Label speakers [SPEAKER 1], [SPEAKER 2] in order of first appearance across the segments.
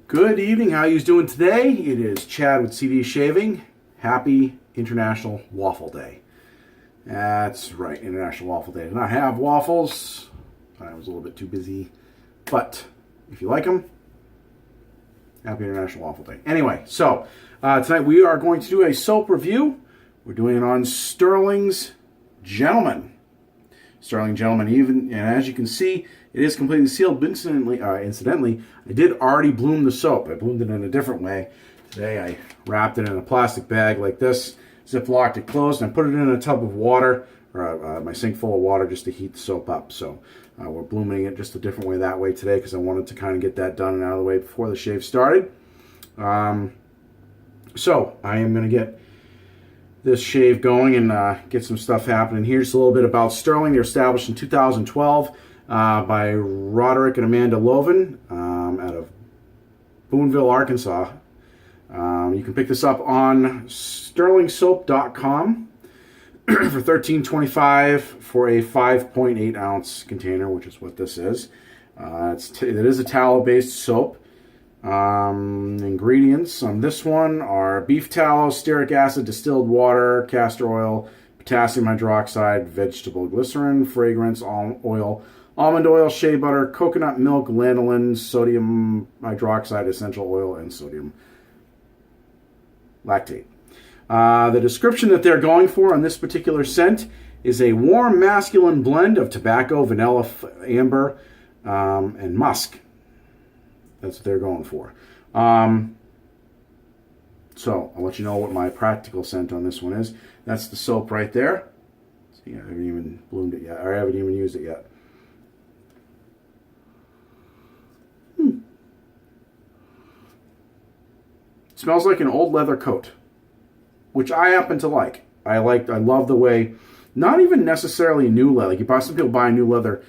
[SPEAKER 1] Good evening. How you doing today? It is Chad with CD Shaving. Happy International Waffle Day. That's right, International Waffle Day. I did not have waffles. I was a little bit too busy. But if you like them, happy International Waffle Day. Anyway, so tonight we are going to do a soap review. We're doing it on Stirling's Gentlemen. Stirling Gentlemen, and as you can see, it is completely sealed. Incidentally, I did already bloom the soap. I bloomed it in a different way. Today I wrapped it in a plastic bag like this, zip-locked it closed, and I put it in a tub of water, or my sink full of water, just to heat the soap up. So we're blooming it just a different way that way today because I wanted to kind of get that done and out of the way before the shave started. So I am going to get this shave going and get some stuff happening. Here's a little bit about Stirling. They're established in 2012 by Roderick and Amanda Loven out of Boonville, Arkansas. You can pick this up on stirlingsoap.com for $13.25 for a 5.8 ounce container, which is what this is. It is a tallow-based soap. Ingredients on this one are beef tallow, stearic acid, distilled water, castor oil, potassium hydroxide, vegetable glycerin, fragrance, oil, almond oil, shea butter, coconut milk, lanolin, sodium hydroxide, essential oil, and sodium lactate. The description that they're going for on this particular scent is a warm masculine blend of tobacco, vanilla, amber, and musk. That's what they're going for. So I'll let you know what my practical scent on this one is. That's the soap right there. See, I haven't even bloomed it yet, or I haven't even used it yet. It smells like an old leather coat, which I happen to like. I love the way, not even necessarily new leather. Like you buy, some people buy a new leather,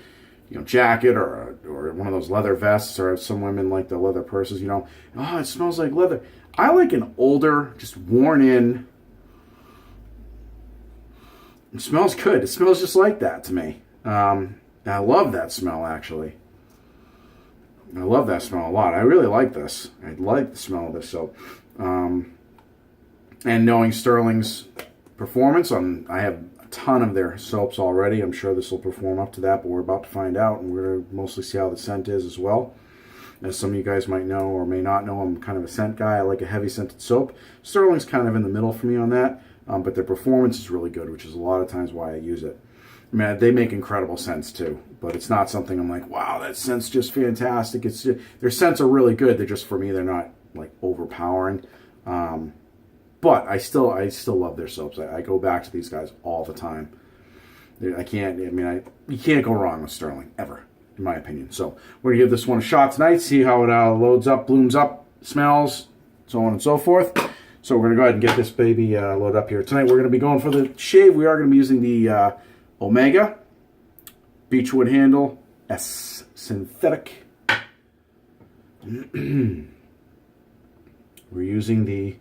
[SPEAKER 1] jacket or one of those leather vests, or some women like the leather purses, Oh, it smells like leather. I like an older, just worn in. It smells good. It smells just like that to me. I love that smell, actually. I love that smell a lot. I really like this. I like the smell of this soap. And knowing Stirling's performance, I have a ton of their soaps already. I'm sure this will perform up to that, but we're about to find out, and we're going to mostly see how the scent is as well. As some of you guys might know or may not know, I'm kind of a scent guy. I like a heavy scented soap. Stirling's kind of in the middle for me on that, but their performance is really good, which is a lot of times why I use it. I mean, they make incredible scents too, but it's not something I'm like, wow, that scent's just fantastic. Their scents are really good. They're just, for me, they're not like overpowering. But I still love their soaps. I go back to these guys all the time. You can't go wrong with Stirling, ever, in my opinion. So we're going to give this one a shot tonight, see how it loads up, blooms up, smells, so on and so forth. So we're going to go ahead and get this baby loaded up here. Tonight we're going to be going for the shave. We are going to be using the Omega Beechwood Handle S Synthetic. We're using the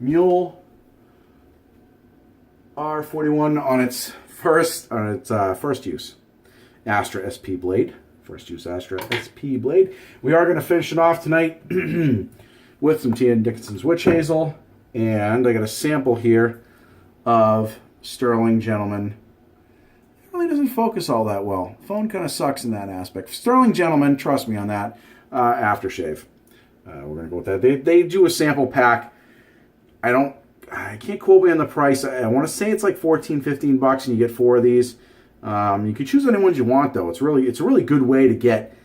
[SPEAKER 1] Mule R41 on its first use. Astra SP blade. First use Astra SP blade. We are going to finish it off tonight with some TN Dickinson's Witch Hazel. And I got a sample here of Stirling Gentlemen. It really doesn't focus all that well. Phone kind of sucks in that aspect. Stirling Gentlemen, trust me on that. Aftershave. We're going to go with that. They do a sample pack. I can't quote me on the price. I want to say it's like $14-15 and you get 4 of these. You can choose any ones you want though. It's a really good way to get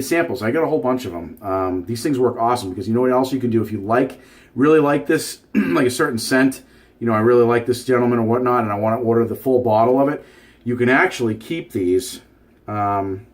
[SPEAKER 1] samples. I got a whole bunch of them. These things work awesome because you know what else you can do if you really like this, like a certain scent. I really like this gentleman or whatnot, and I want to order the full bottle of it. You can actually keep these, and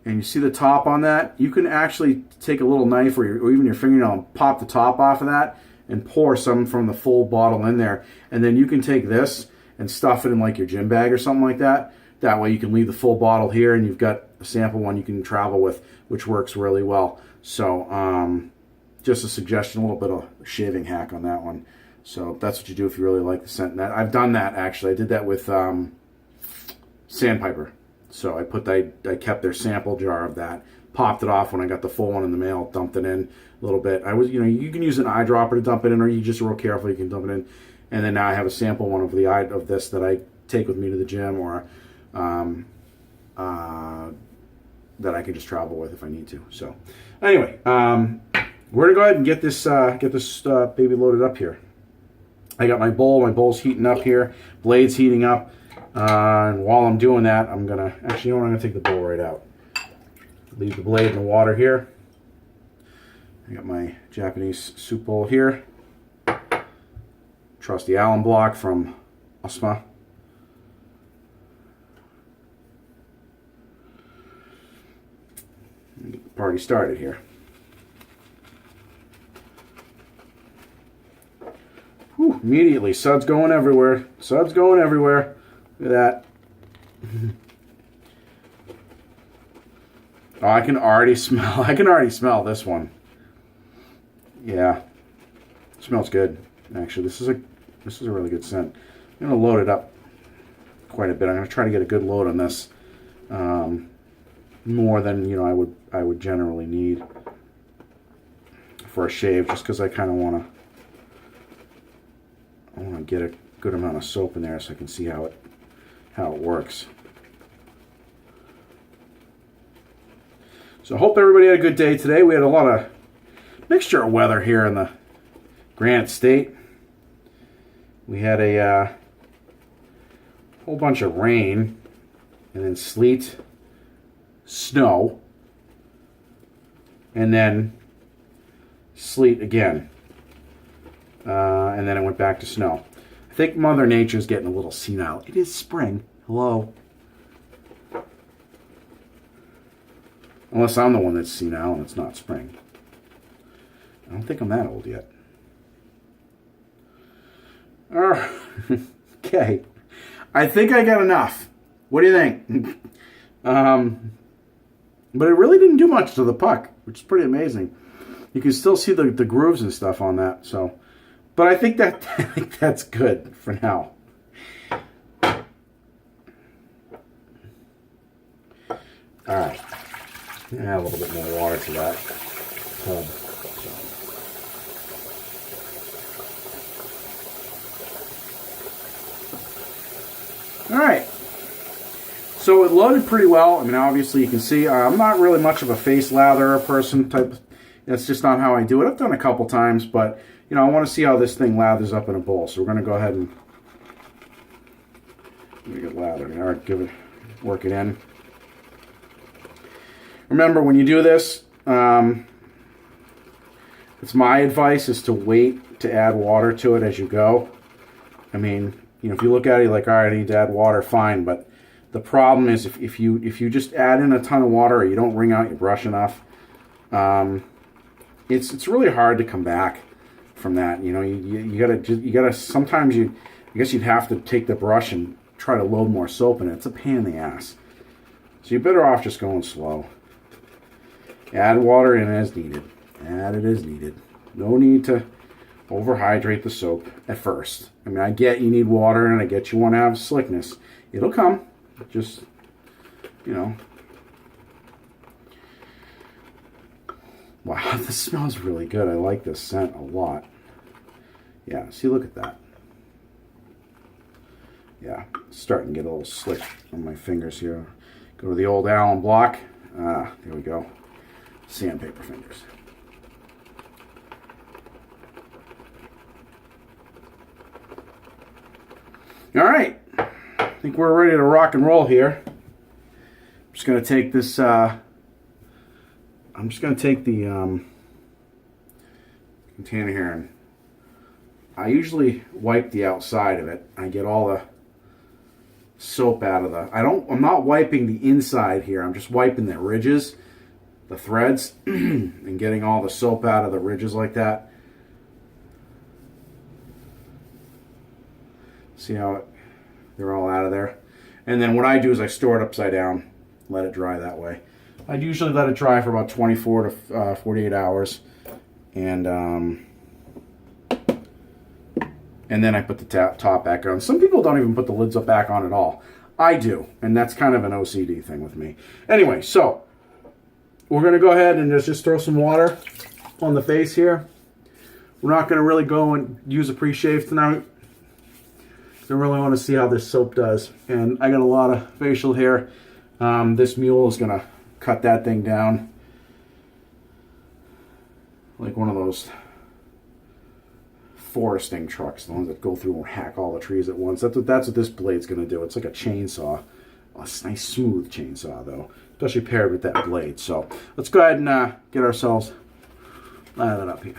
[SPEAKER 1] you see the top on that. You can actually take a little knife or even your fingernail and pop the top off of that and pour some from the full bottle in there. And then you can take this and stuff it in like your gym bag or something like that. That way you can leave the full bottle here and you've got a sample one you can travel with, which works really well. So just a suggestion, a little bit of shaving hack on that one. So that's what you do if you really like the scent. I've done that actually. I did that with Sandpiper. So I kept their sample jar of that popped it off when I got the full one in the mail, dumped it in a little bit. You can use an eyedropper to dump it in, or you just real careful, you can dump it in. And then now I have a sample one of this that I take with me to the gym, or that I can just travel with if I need to. So anyway, we're gonna go ahead and get this baby loaded up here. I got my bowl. My bowl's heating up here. Blade's heating up. And while I'm doing that, I'm gonna actually, I'm gonna take the bowl right out. Leave the blade in the water here. I got my Japanese soup bowl here. Trusty alum block from Osma. Get the party started here. Whew, immediately, suds going everywhere. Suds going everywhere. Look at that. Oh, I can already smell this one. Yeah. It smells good. Actually, this is a really good scent. I'm gonna load it up quite a bit. I'm gonna try to get a good load on this. More than I would generally need for a shave, just because I kind of want to get a good amount of soap in there so I can see how it works. So I hope everybody had a good day today. We had a lot of mixture of weather here in the Granite State. We had a whole bunch of rain, and then sleet, snow, and then sleet again. And then it went back to snow. I think Mother Nature's getting a little senile. It is spring. Hello. Unless I'm the one that's senile and it's not spring. I don't think I'm that old yet. Okay. I think I got enough. What do you think? But it really didn't do much to the puck, which is pretty amazing. You can still see the grooves and stuff on that. So, but I think that's good for now. All right. Add a little bit more water to that tub. All right. So it loaded pretty well. I mean, obviously you can see I'm not really much of a face latherer person type. That's just not how I do it. I've done a couple times, but I want to see how this thing lathers up in a bowl. So we're going to go ahead and get lathered. All right, work it in. Remember, when you do this, it's my advice is to wait to add water to it as you go. I mean, if you look at it, you're like, all right, I need to add water, fine. But the problem is if you just add in a ton of water or you don't wring out your brush enough, it's really hard to come back from that. You gotta sometimes I guess you'd have to take the brush and try to load more soap in it. It's a pain in the ass. So you're better off just going slow. Add water in as needed. Add it as needed. No need to overhydrate the soap at first. I mean, I get you need water and I get you want to have slickness. It'll come. Just, Wow, this smells really good. I like this scent a lot. Yeah, see, look at that. Yeah, it's starting to get a little slick on my fingers here. Go to the old alum block. There we go. Sandpaper fingers. All right, I think we're ready to rock and roll here. I'm just going to take this, I'm just going to take the container here, and I usually wipe the outside of it. I get all the soap out of I'm not wiping the inside here. I'm just wiping the ridges, the threads, and getting all the soap out of the ridges like that. See how they're all out of there? And then what I do is I store it upside down, let it dry that way. I'd usually let it dry for about 24 to 48 hours. And then I put the top back on. Some people don't even put the lids up back on at all. I do, and that's kind of an OCD thing with me. Anyway, so we're going to go ahead and just throw some water on the face here. We're not going to really go and use a pre-shave tonight. I really want to see how this soap does. And I got a lot of facial hair. This Mule is going to cut that thing down like one of those foresting trucks, the ones that go through and hack all the trees at once. That's what this blade's going to do. It's like a chainsaw. Oh, it's a nice smooth chainsaw though, especially paired with that blade. So let's go ahead and get ourselves lathered up here.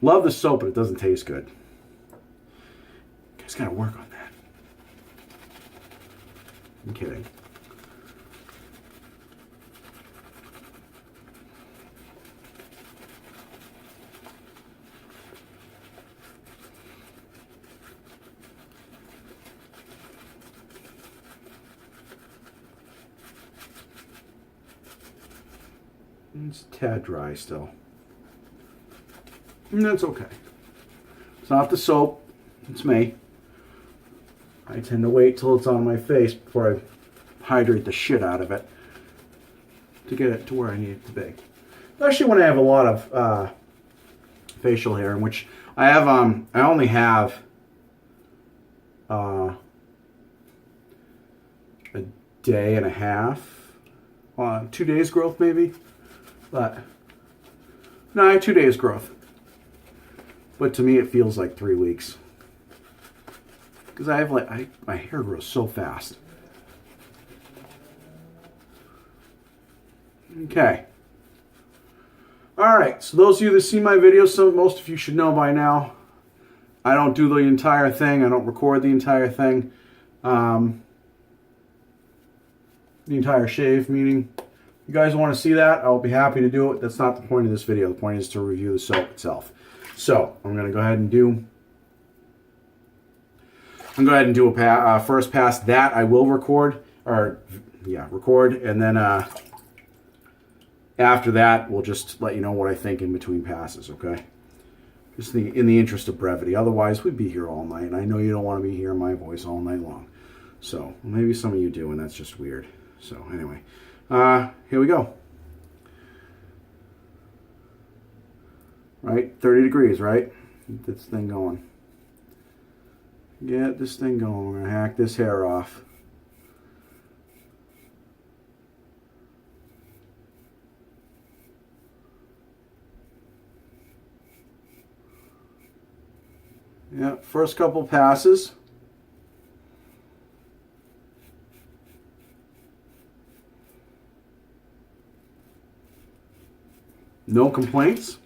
[SPEAKER 1] Love the soap, but it doesn't taste good. You guys gotta work on that. I'm kidding. It's a tad dry still. And that's okay. It's not the soap, it's me. I tend to wait till it's on my face before I hydrate the shit out of it to get it to where I need it to be. Especially when I have a lot of facial hair, in which I have, I only have a day and a half, 2 days growth maybe, but no, 2 days growth. But to me, it feels like 3 weeks. Because I have my hair grows so fast. Okay. Alright, so those of you that see my videos, most of you should know by now, I don't do the entire thing. I don't record the entire thing. The entire shave, meaning, you guys want to see that, I'll be happy to do it. That's not the point of this video. The point is to review the soap itself. So, I'm going to go ahead and do a first pass. That I will record, record, and then after that, we'll just let you know what I think in between passes, okay? Just in the interest of brevity. Otherwise, we'd be here all night, and I know you don't want to be hearing my voice all night long. So, maybe some of you do, and that's just weird. So, anyway, here we go. Right, 30 degrees, right? Get this thing going. Get this thing going. We're going to hack this hair off. Yeah, first couple passes. No complaints.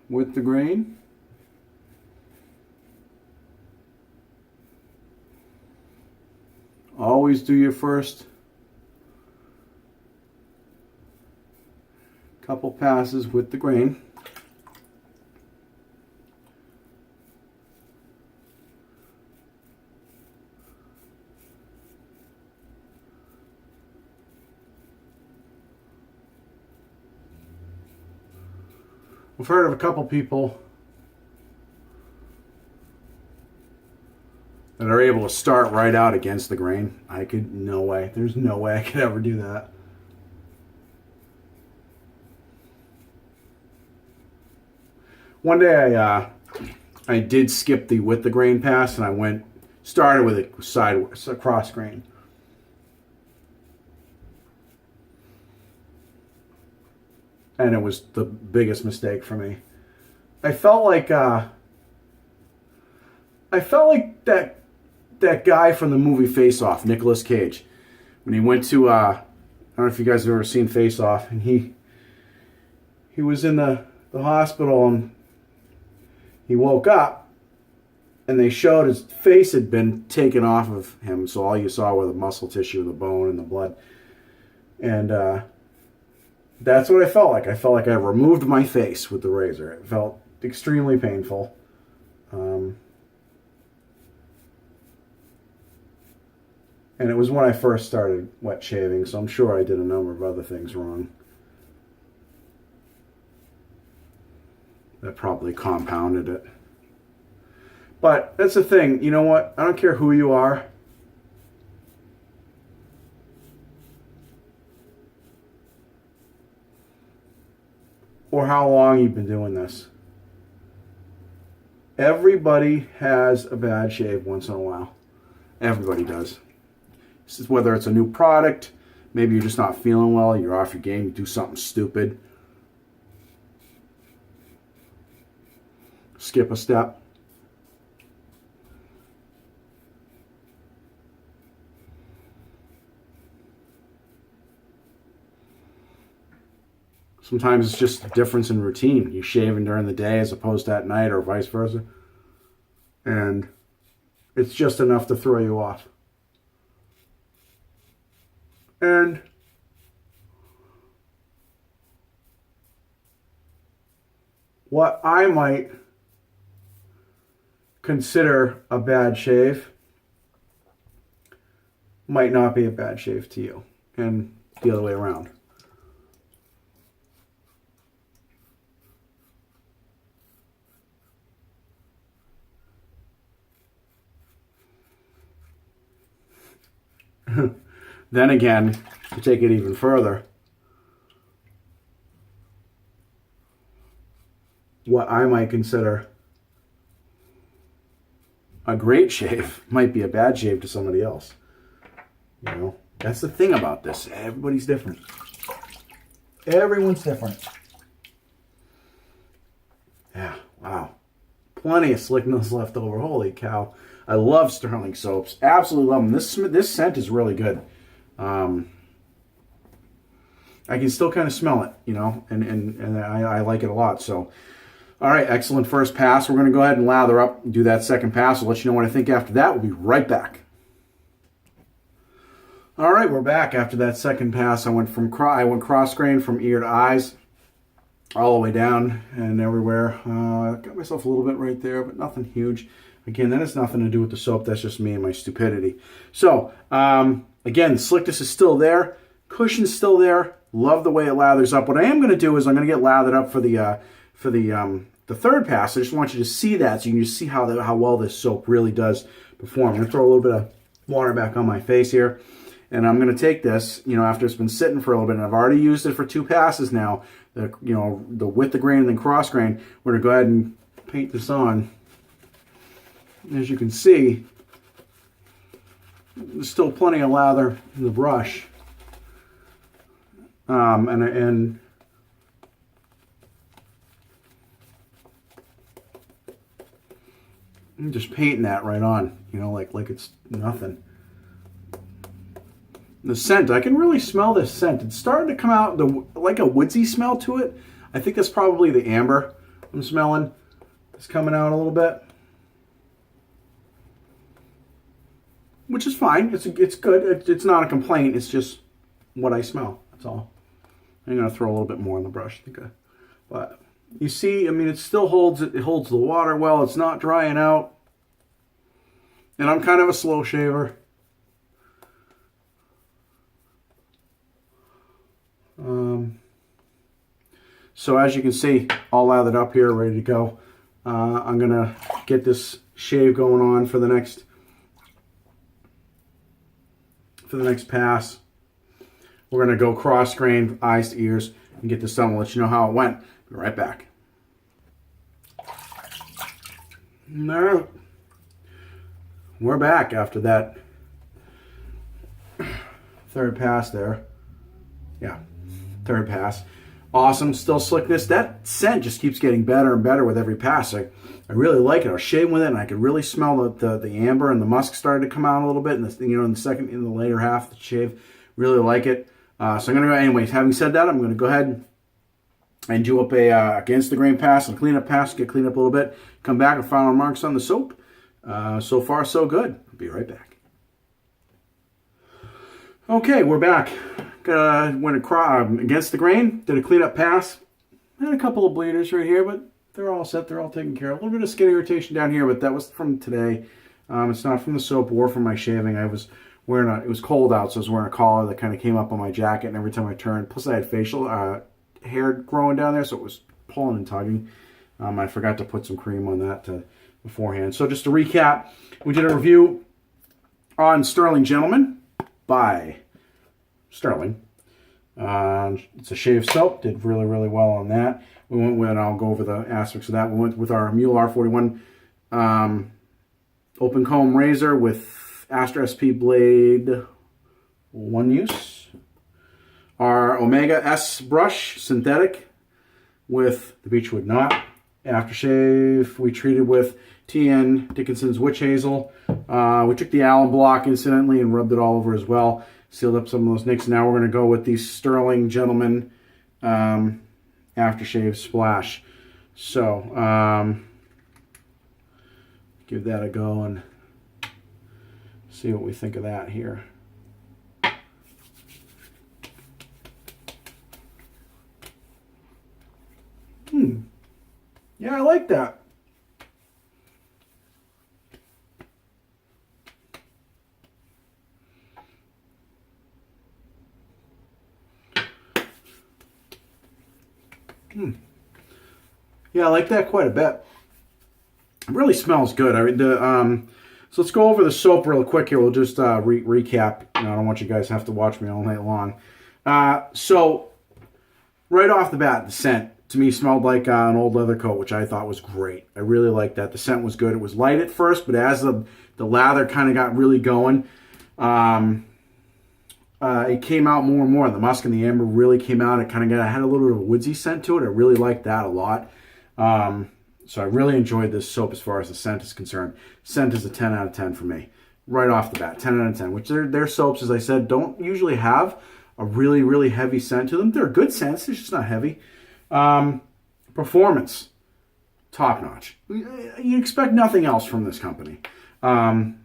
[SPEAKER 1] With the grain. Always do your first couple passes with the grain. I've heard of a couple people that are able to start right out against the grain. No way. There's no way I could ever do that. One day I did skip the with the grain pass, and I started with it sideways, across grain. And it was the biggest mistake for me. I felt like that guy from the movie Face Off, Nicolas Cage, when he went to I don't know if you guys have ever seen Face Off, and he was in the hospital, and he woke up, and they showed his face had been taken off of him, so all you saw were the muscle tissue, the bone, and the blood. And that's what I felt like. I felt like I removed my face with the razor. It felt extremely painful. And it was when I first started wet shaving, so I'm sure I did a number of other things wrong. That probably compounded it. But that's the thing. You know what? I don't care who you are. Or how long you've been doing this. Everybody has a bad shave once in a while. Everybody does. This is whether it's a new product, maybe you're just not feeling well, you're off your game, you do something stupid. Skip a step. Sometimes it's just a difference in routine. You're shaving during the day as opposed to at night or vice versa. And it's just enough to throw you off. And what I might consider a bad shave might not be a bad shave to you. And the other way around. Then again, to take it even further, what I might consider a great shave might be a bad shave to somebody else. You know, that's the thing about this. Everybody's different. Everyone's different. Yeah, wow. Plenty of slickness left over. Holy cow. I love Stirling soaps. Absolutely love them. This scent is really good. I can still kind of smell it, you know, and I like it a lot. So, all right, excellent first pass. We're going to go ahead and lather up and do that second pass. I'll let you know what I think after that. We'll be right back. All right, we're back after that second pass. I went cross grain from ear to eyes, all the way down and everywhere. Got myself a little bit right there, but nothing huge. Again, that has nothing to do with the soap. That's just me and my stupidity. So, again, slickness is still there. Cushion's still there. Love the way it lathers up. What I am going to do is I'm going to get lathered up for the third pass. I just want you to see that so you can just see how well this soap really does perform. I'm going to throw a little bit of water back on my face here. And I'm going to take this, you know, after it's been sitting for a little bit, and I've already used it for 2 passes now, the with the grain and then cross grain. We're going to go ahead and paint this on. As you can see, there's still plenty of lather in the brush. And I'm just painting that right on, you know, like it's nothing. The scent, I can really smell this scent. It's starting to come out like a woodsy smell to it. I think that's probably the amber I'm smelling. It's coming out a little bit. Which is fine. It's good. It's not a complaint. It's just what I smell. That's all. I'm going to throw a little bit more on the brush. But you see, I mean, it still holds it. It holds the water well. It's not drying out. And I'm kind of a slow shaver. So as you can see, all lathered up here, ready to go. I'm going to get this shave going on for the next pass. We're going to go cross grain, eyes to ears, and get this done. We'll let you know how it went. Be right back. Now, we're back after that third pass there. Yeah, third pass. Awesome, still slickness. That scent just keeps getting better and better with every pass. I really like it. I was shaving with it, and I could really smell the amber and the musk started to come out a little bit. In the later half of the shave, really like it. So I'm gonna go. Anyways, having said that, I'm gonna go ahead and do up a against the grain pass and cleanup pass. Get cleaned up a little bit. Come back and final remarks on the soap. So far, so good. I'll be right back. Okay, we're back. Went against the grain, did a cleanup pass. Had a couple of bleeders right here, but they're all set. They're all taken care of. A little bit of skin irritation down here, but that was from today. It's not from the soap or from my shaving. I was wearing it was cold out, so I was wearing a collar that kind of came up on my jacket, and every time I turned, plus I had facial hair growing down there, so it was pulling and tugging. I forgot to put some cream on that to beforehand. So just to recap, we did a review on Stirling Gentlemen by Stirling. It's a shave soap. Did really, really well on that. We went with, and I'll go over the aspects of that. We went with our Mule R41 open comb razor with Astra SP blade, 1 use. Our Omega S brush, synthetic, with the Beechwood knot. Aftershave, we treated with TN Dickinson's witch hazel. We took the alum block incidentally and rubbed it all over as well. Sealed up some of those nicks. Now we're going to go with the Stirling Gentlemen aftershave splash. So, give that a go and see what we think of that here. Yeah, I like that. Yeah, I like that quite a bit. It really smells good. So let's go over the soap real quick here. We'll just recap. I don't want you guys to have to watch me all night long. So right off the bat, the scent to me smelled like an old leather coat, which I thought was great. I really liked that. The scent was good. It was light at first, but as the lather kind of got really going, it came out more and more. The musk and the amber really came out. It kind of had a little bit of a woodsy scent to it. I really liked that a lot. So I really enjoyed this soap as far as the scent is concerned. Scent is a 10 out of 10 for me. Right off the bat, 10 out of 10. Which their soaps, as I said, don't usually have a really, really heavy scent to them. They're good scents. They're just not heavy. Performance, top notch. You expect nothing else from this company. The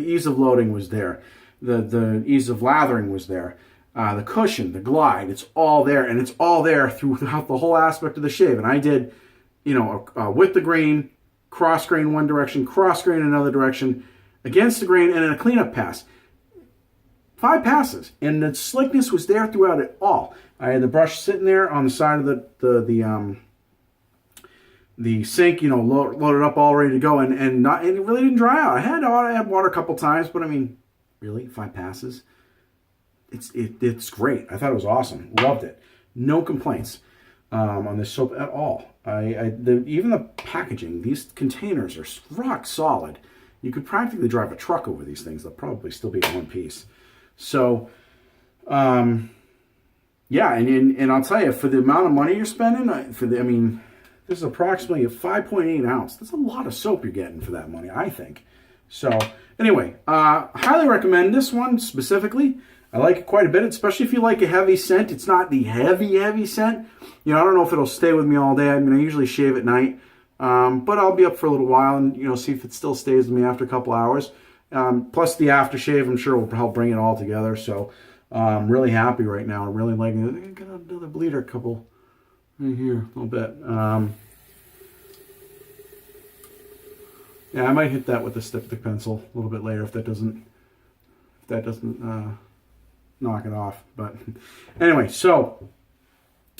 [SPEAKER 1] ease of loading was there. The ease of lathering was there. The cushion, the glide, it's all there, and it's all there throughout the whole aspect of the shave. And I did, with the grain, cross grain one direction, cross grain another direction, against the grain, and then a cleanup pass. 5 passes, and the slickness was there throughout it all. I had the brush sitting there on the side of the sink, loaded up, all ready to go, and it really didn't dry out. I had water a couple times, but I mean, really, 5 passes. It's great. I thought it was awesome. Loved it. No complaints on this soap at all. Even the packaging, these containers are rock solid. You could practically drive a truck over these things. They'll probably still be in one piece. So, yeah, and I'll tell you, for the amount of money you're spending, this is approximately a 5.8 ounce. That's a lot of soap you're getting for that money, I think. So, anyway, highly recommend this one specifically. I like it quite a bit, especially if you like a heavy scent. It's not the heavy scent. I don't know if it'll stay with me all day. I usually shave at night, but I'll be up for a little while and, see if it still stays with me after a couple hours. Plus the aftershave, I'm sure, will help bring it all together. So I'm really happy right now. I'm really liking it. I got another bleeder couple right here, a little bit. Yeah, I might hit that with a styptic pencil a little bit later if that doesn't knock it off. But anyway, so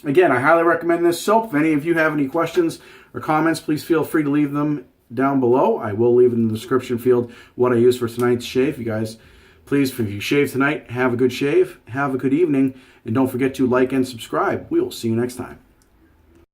[SPEAKER 1] again, I highly recommend this soap. If any of you have any questions or comments, please feel free to leave them down below. I will leave in the description field what I use for tonight's shave. You guys, please, if you shave tonight, have a good shave, have a good evening, and don't forget to like and subscribe. We will see you next time.